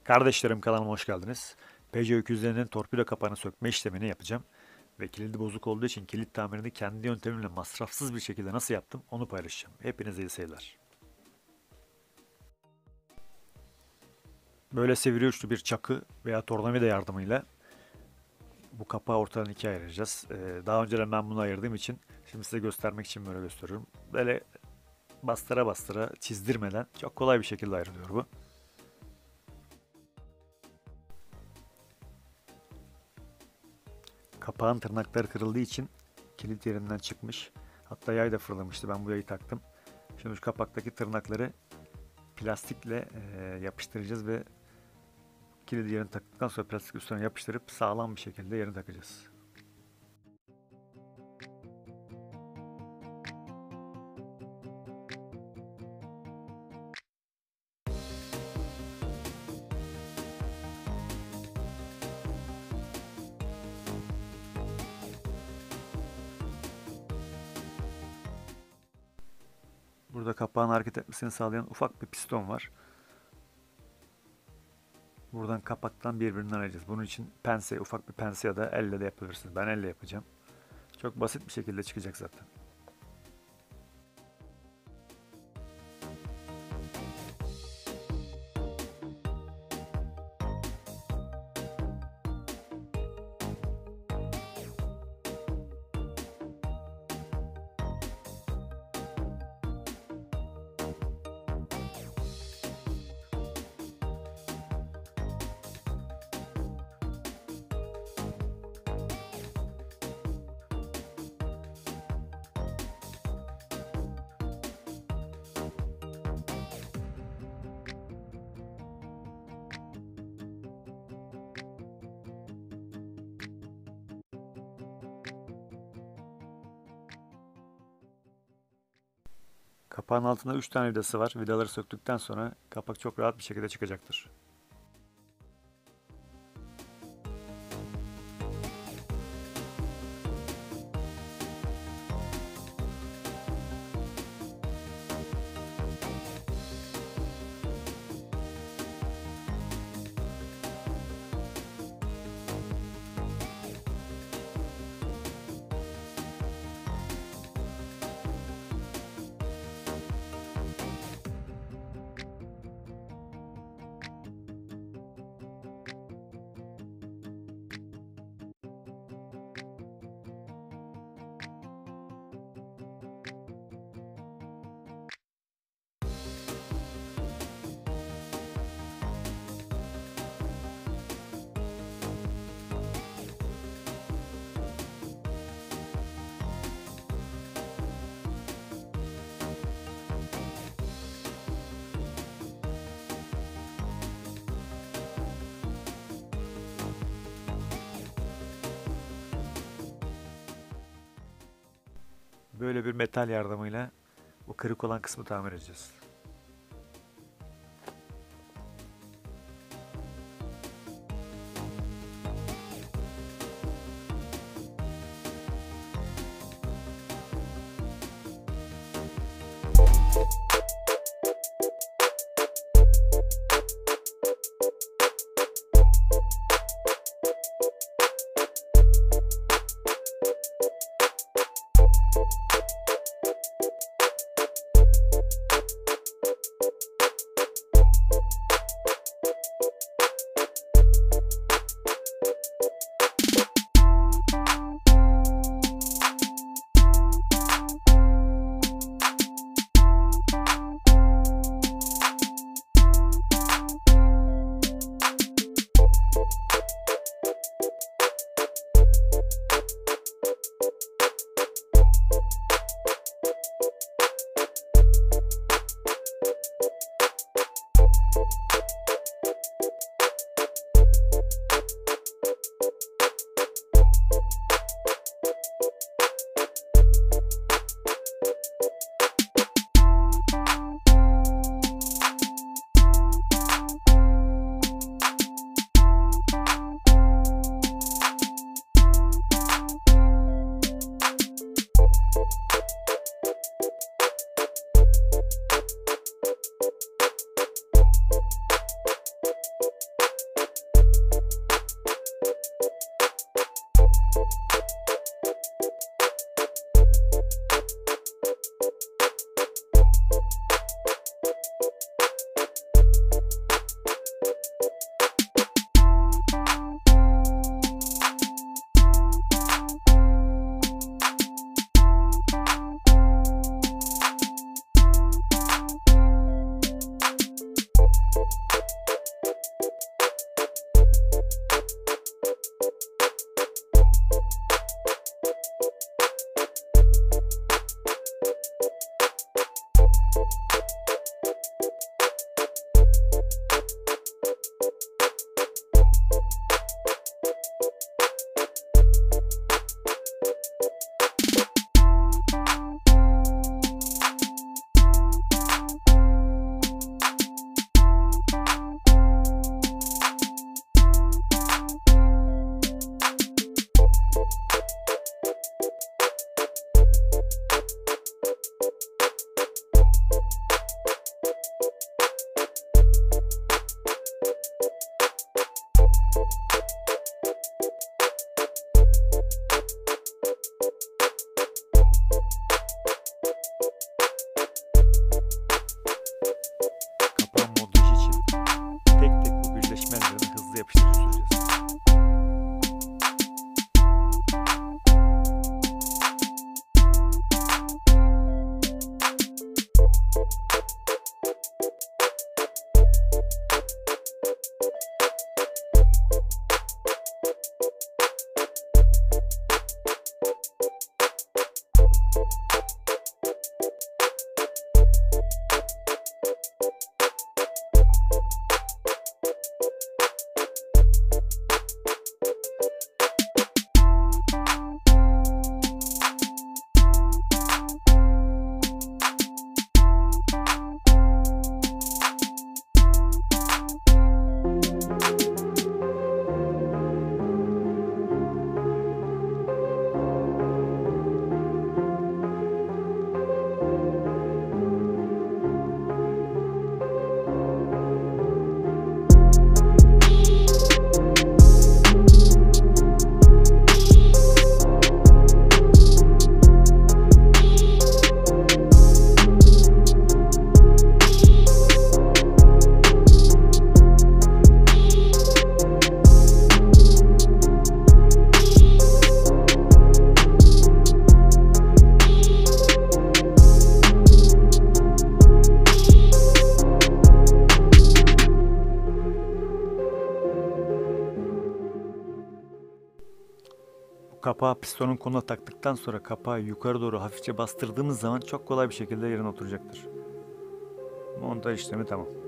Kardeşlerim kanalıma hoş geldiniz. Pejo öküzlerinin torpido kapağını sökme işlemini yapacağım. Ve kilidi bozuk olduğu için kilit tamirini kendi yöntemimle masrafsız bir şekilde nasıl yaptım onu paylaşacağım. Hepinize iyi seyirler. Böyle sivri uçlu bir çakı veya tornavida yardımıyla bu kapağı ortadan ikiye ayıracağız. Daha önceden ben bunu ayırdığım için şimdi size göstermek için böyle gösteriyorum. Böyle bastıra bastıra çizdirmeden çok kolay bir şekilde ayrılıyor bu. Kapağın tırnakları kırıldığı için kilit yerinden çıkmış. Hatta yay da fırlamıştı. Ben bu yayı taktım. Şimdi şu kapaktaki tırnakları plastikle yapıştıracağız ve kilidi yerine taktıktan sonra plastik üstüne yapıştırıp sağlam bir şekilde yerine takacağız. Burada kapağın hareket etmesini sağlayan ufak bir piston var. Buradan kapaktan birbirinden ayıracağız. Bunun için pense, ufak bir pense ya da elle de yapabilirsiniz. Ben elle yapacağım. Çok basit bir şekilde çıkacak zaten. Kapağın altında 3 tane vidası var. Vidaları söktükten sonra kapak çok rahat bir şekilde çıkacaktır. Böyle bir metal yardımıyla bu kırık olan kısmı tamir edeceğiz. Kapağı pistonun koluna taktıktan sonra kapağı yukarı doğru hafifçe bastırdığımız zaman çok kolay bir şekilde yerine oturacaktır. Montaj işlemi tamam.